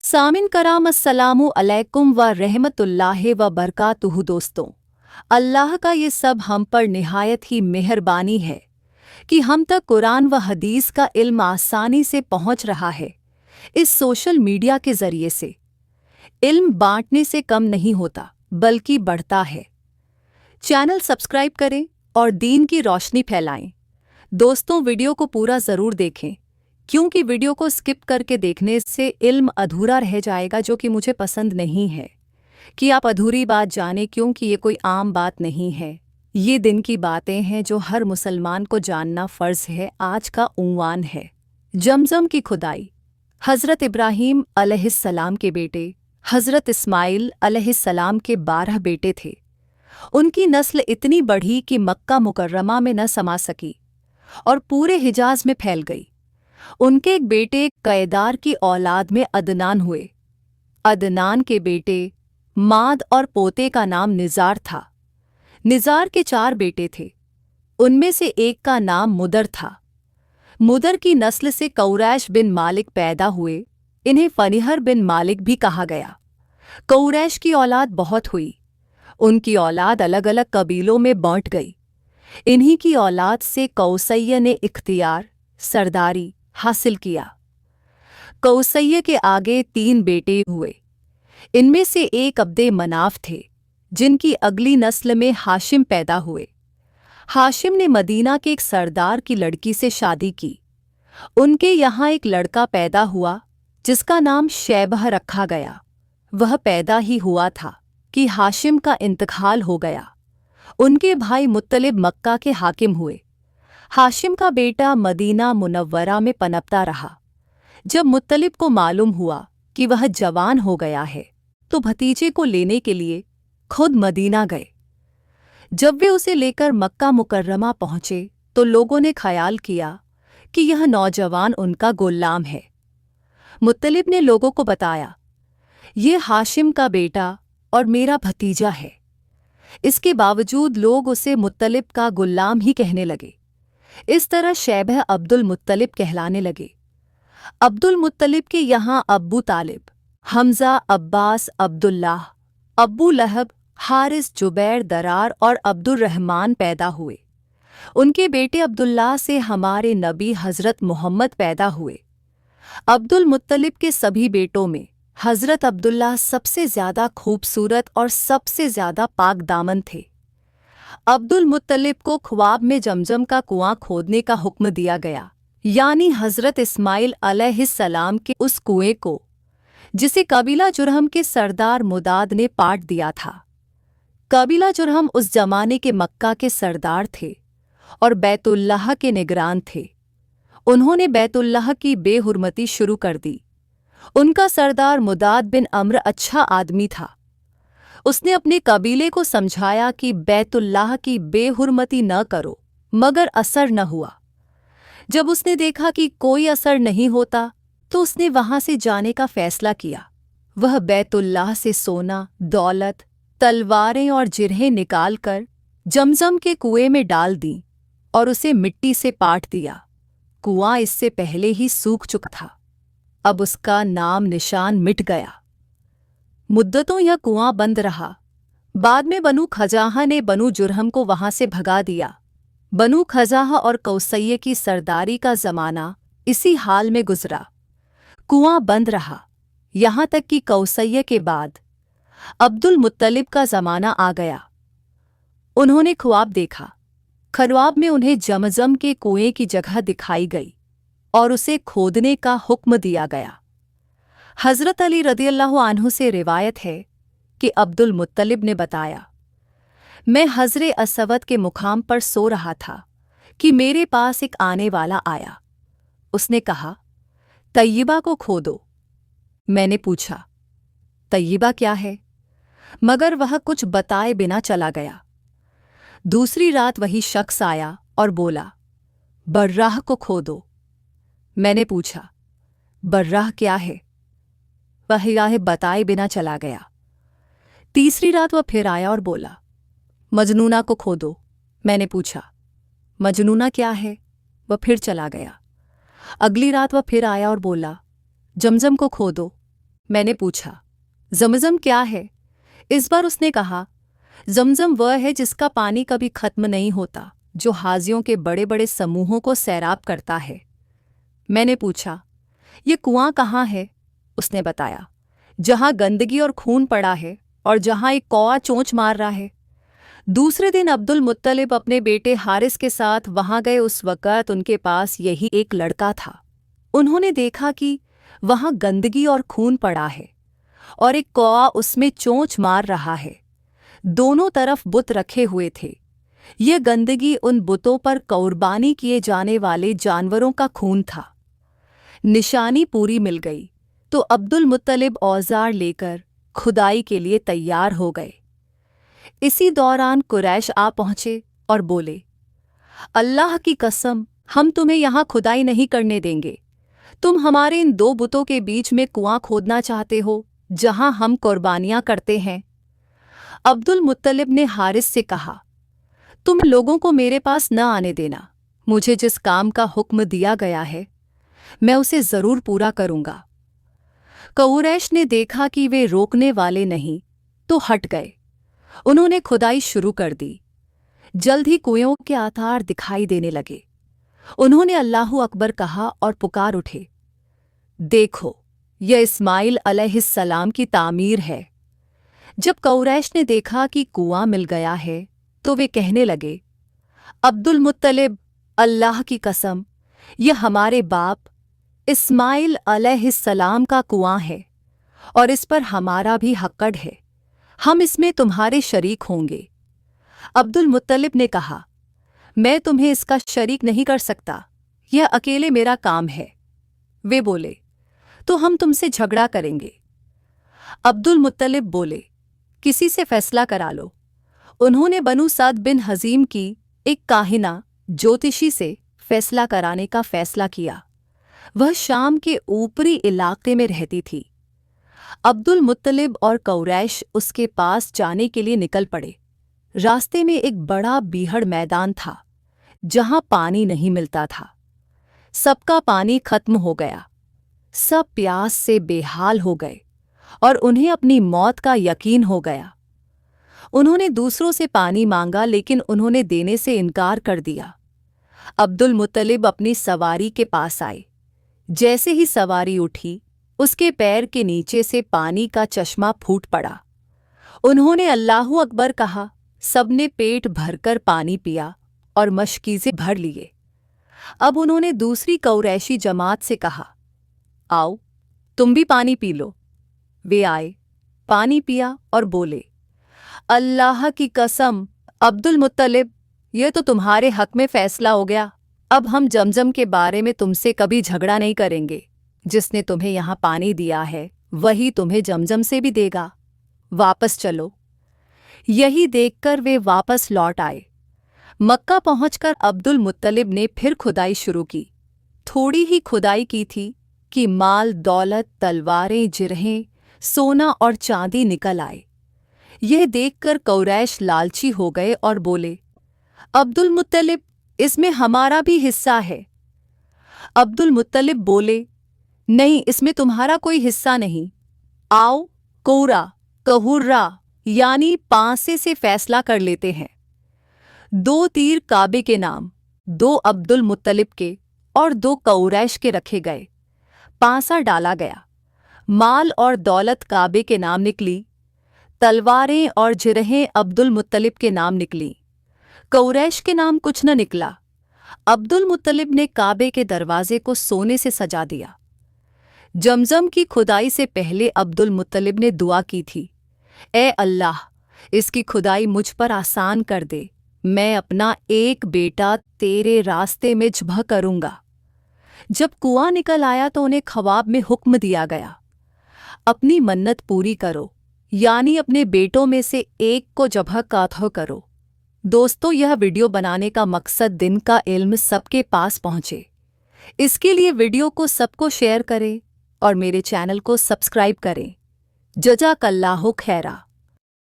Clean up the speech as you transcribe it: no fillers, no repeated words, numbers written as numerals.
सामिन कराम अस्सलामु अलैकुम व रहमतुल्लाहि व बरकातुहू। दोस्तों, अल्लाह का ये सब हम पर निहायत ही मेहरबानी है कि हम तक कुरान व हदीस का इल्म आसानी से पहुंच रहा है। इस सोशल मीडिया के ज़रिए से इल्म बांटने से कम नहीं होता बल्कि बढ़ता है। चैनल सब्सक्राइब करें और दीन की रोशनी फैलाएं। दोस्तों, वीडियो को पूरा ज़रूर देखें क्योंकि वीडियो को स्किप करके देखने से इल्म अधूरा रह जाएगा, जो कि मुझे पसंद नहीं है कि आप अधूरी बात जानें, क्योंकि ये कोई आम बात नहीं है। ये दिन की बातें हैं जो हर मुसलमान को जानना फ़र्ज़ है। आज का उन्वान है जमजम की खुदाई। हज़रत इब्राहीम अलैहिस्सलाम के बेटे हज़रत इस्माइल अलैहिस्सलाम के 12 बेटे थे। उनकी नस्ल इतनी बढ़ी कि मक्का मुकर्रमा में न समा सकी और पूरे हिजाज में फैल गई। उनके एक बेटे कैदार की औलाद में अदनान हुए। अदनान के बेटे माद और पोते का नाम निज़ार था। निज़ार के 4 बेटे थे। उनमें से एक का नाम मुदर था। मुदर की नस्ल से कौरैश बिन मालिक पैदा हुए। इन्हें फनिहर बिन मालिक भी कहा गया। कौरैश की औलाद बहुत हुई। उनकी औलाद अलग अलग कबीलों में बांट गई। इन्हीं की औलाद से कौसैया ने इख्तियार सरदारी हासिल किया। कौसैया के आगे 3 बेटे हुए। इनमें से एक अब्दे मनाफ थे, जिनकी अगली नस्ल में हाशिम पैदा हुए। हाशिम ने मदीना के एक सरदार की लड़की से शादी की। उनके यहाँ एक लड़का पैदा हुआ जिसका नाम शैबह रखा गया। वह पैदा ही हुआ था कि हाशिम का इंतकाल हो गया। उनके भाई मुत्तलिब मक्का के हाकिम हुए। हाशिम का बेटा मदीना मुनव्वरा में पनपता रहा। जब मुत्तलिब को मालूम हुआ कि वह जवान हो गया है तो भतीजे को लेने के लिए खुद मदीना गए। जब वे उसे लेकर मक्का मुकर्रमा पहुंचे तो लोगों ने ख्याल किया कि यह नौजवान उनका गुलाम है। मुत्तलिब ने लोगों को बताया, ये हाशिम का बेटा और मेरा भतीजा है। इसके बावजूद लोग उसे मुत्तलिब का गुलाम ही कहने लगे। इस तरह शैबह अब्दुल मुत्तलिब कहलाने लगे। अब्दुल मुत्तलिब के यहाँ अब्बू तालिब, हमजा, अब्बास, अब्दुल्लाह, अब्बू लहब, हारिस, जुबैर, दरार और अब्दुर्रहमान पैदा हुए। उनके बेटे अब्दुल्लाह से हमारे नबी हज़रत मोहम्मद पैदा हुए। अब्दुल मुत्तलिब के सभी बेटों में हज़रत अब्दुल्लाह सबसे ज़्यादा खूबसूरत और सबसे ज़्यादा पाक दामन थे। अब्दुल मुत्तलिब को ख्वाब में जमजम का कुआं खोदने का हुक्म दिया गया, यानी हज़रत इस्माइल अलैहिस्सलाम के उस कुएं को जिसे कबीला जुरहम के सरदार मुदाद ने पाट दिया था। कबीला जुरहम उस जमाने के मक्का के सरदार थे और बैतुल्लाह के निगरान थे। उन्होंने बैतुल्लाह की बेहुरमती शुरू कर दी। उनका सरदार मुदाद बिन अम्र अच्छा आदमी था। उसने अपने कबीले को समझाया कि बैतुल्लाह की बेहुरमती न करो, मगर असर न हुआ। जब उसने देखा कि कोई असर नहीं होता तो उसने वहां से जाने का फैसला किया। वह बैतुल्लाह से सोना, दौलत, तलवारें और जिरहें निकालकर जमजम के कुएं में डाल दी और उसे मिट्टी से पाट दिया। कुआं इससे पहले ही सूख चुका था। अब उसका नाम निशान मिट गया। मुद्दतों यह कुआं बंद रहा। बाद में बनु खजाहा ने बनु जुरहम को वहां से भगा दिया। बनु खजाहा और कौसैया की सरदारी का ज़माना इसी हाल में गुजरा। कुआं बंद रहा, यहाँ तक कि कौसैया के बाद अब्दुल मुत्तलिब का ज़माना आ गया। उन्होंने ख्वाब देखा। ख्वाब में उन्हें जमजम के कुएं की जगह दिखाई गई और उसे खोदने का हुक्म दिया गया। हज़रत अली रज़ियल्लाहु अन्हु से रिवायत है कि अब्दुल मुत्तलिब ने बताया, मैं हज़रे असवद के मुकाम पर सो रहा था कि मेरे पास एक आने वाला आया। उसने कहा, तय्यबा को खोदो। मैंने पूछा, तय्यबा क्या है? मगर वह कुछ बताए बिना चला गया। दूसरी रात वही शख्स आया और बोला, बर्राह को खोदो। मैंने पूछा, बर्राह क्या है? वह यह बताए बिना चला गया। तीसरी रात वह फिर आया और बोला, मजनूना को खोदो। मैंने पूछा, मजनूना क्या है? वह फिर चला गया। अगली रात वह फिर आया और बोला, जमजम को खोदो। मैंने पूछा, ज़मज़म क्या है? इस बार उसने कहा, ज़मज़म वह है जिसका पानी कभी खत्म नहीं होता, जो हाजियों के बड़े बड़े समूहों को सैराब करता है। मैंने पूछा, ये कुआं कहाँ है? उसने बताया, जहाँ गंदगी और खून पड़ा है और जहाँ एक कौआ चोंच मार रहा है। दूसरे दिन अब्दुल मुत्तलिब अपने बेटे हारिस के साथ वहां गए। उस वक़्त उनके पास यही एक लड़का था। उन्होंने देखा कि वहां गंदगी और खून पड़ा है और एक कौआ उसमें चोंच मार रहा है। दोनों तरफ बुत रखे हुए थे। यह गंदगी उन बुतों पर कुर्बानी किए जाने वाले जानवरों का खून था। निशानी पूरी मिल गई तो अब्दुल मुत्तलिब औजार लेकर खुदाई के लिए तैयार हो गए। इसी दौरान कुरैश आ पहुंचे और बोले, अल्लाह की कसम, हम तुम्हें यहाँ खुदाई नहीं करने देंगे। तुम हमारे इन दो बुतों के बीच में कुआं खोदना चाहते हो जहां हम कुर्बानियां करते हैं। अब्दुल मुत्तलिब ने हारिस से कहा, तुम लोगों को मेरे पास न आने देना। मुझे जिस काम का हुक्म दिया गया है मैं उसे जरूर पूरा करूंगा। कुरैश ने देखा कि वे रोकने वाले नहीं तो हट गए। उन्होंने खुदाई शुरू कर दी। जल्द ही कुएं के आधार दिखाई देने लगे। उन्होंने अल्लाहु अकबर कहा और पुकार उठे, देखो, यह इस्माइल अलैहिस्सलाम की तामीर है। जब कुरैश ने देखा कि कुआं मिल गया है तो वे कहने लगे, अब्दुल मुत्तलिब, अल्लाह की कसम, यह हमारे बाप इस्माइल अलैहिस्सलाम का कुआं है और इस पर हमारा भी हक़्क़ है। हम इसमें तुम्हारे शरीक होंगे। अब्दुल मुत्तलिब ने कहा, मैं तुम्हें इसका शरीक नहीं कर सकता, यह अकेले मेरा काम है। वे बोले, तो हम तुमसे झगड़ा करेंगे। अब्दुल मुत्तलिब बोले, किसी से फैसला करा लो। उन्होंने बनु सद बिन हज़ीम की एक काहिना ज्योतिषी से फैसला कराने का फैसला किया। वह शाम के ऊपरी इलाके में रहती थी। अब्दुल मुत्तलिब और कुरैश उसके पास जाने के लिए निकल पड़े। रास्ते में एक बड़ा बीहड़ मैदान था जहां पानी नहीं मिलता था। सबका पानी खत्म हो गया। सब प्यास से बेहाल हो गए और उन्हें अपनी मौत का यकीन हो गया। उन्होंने दूसरों से पानी मांगा लेकिन उन्होंने देने से इनकार कर दिया। अब्दुल मुत्तलिब अपनी सवारी के पास आए। जैसे ही सवारी उठी, उसके पैर के नीचे से पानी का चश्मा फूट पड़ा। उन्होंने अल्लाहु अकबर कहा। सबने पेट भरकर पानी पिया और मशकीज़े भर लिए। अब उन्होंने दूसरी कुरैशी जमात से कहा, आओ, तुम भी पानी पी लो। वे आए, पानी पिया और बोले, अल्लाह की कसम, अब्दुल मुत्तलिब, यह तो तुम्हारे हक में फैसला हो गया। अब हम जमजम के बारे में तुमसे कभी झगड़ा नहीं करेंगे। जिसने तुम्हें यहाँ पानी दिया है वही तुम्हें जमजम से भी देगा। वापस चलो। यही देखकर वे वापस लौट आए। मक्का पहुंचकर अब्दुल मुत्तलिब ने फिर खुदाई शुरू की। थोड़ी ही खुदाई की थी कि माल, दौलत, तलवारें, जिरहें, सोना और चांदी निकल आए। यह देखकर कुरैश लालची हो गए और बोले, अब्दुल मुत्तलिब, इसमें हमारा भी हिस्सा है। अब्दुल मुत्तलिब बोले, नहीं, इसमें तुम्हारा कोई हिस्सा नहीं। आओ, कोरा कहुर्रा यानी पांसे से फैसला कर लेते हैं। 2 तीर काबे के नाम, 2 अब्दुल मुत्तलिब के और 2 कुरैश के रखे गए। पांसा डाला गया। माल और दौलत काबे के नाम निकली। तलवारें और जिरहें अब्दुल मुत्तलिब के नाम निकली। कुरैश के नाम कुछ न निकला। अब्दुल मुत्तलिब ने काबे के दरवाजे को सोने से सजा दिया। जमजम की खुदाई से पहले अब्दुल मुत्तलिब ने दुआ की थी, ए अल्लाह, इसकी खुदाई मुझ पर आसान कर दे। मैं अपना एक बेटा तेरे रास्ते में ज़िब्ह करूंगा। जब कुआं निकल आया तो उन्हें ख्वाब में हुक्म दिया गया, अपनी मन्नत पूरी करो, यानी अपने बेटों में से एक को ज़िब्ह करो। दोस्तों, यह वीडियो बनाने का मकसद दिन का इल्म सबके पास पहुंचे। इसके लिए वीडियो को सबको शेयर करें और मेरे चैनल को सब्सक्राइब करें। जज़ाकल्लाहु खैरा।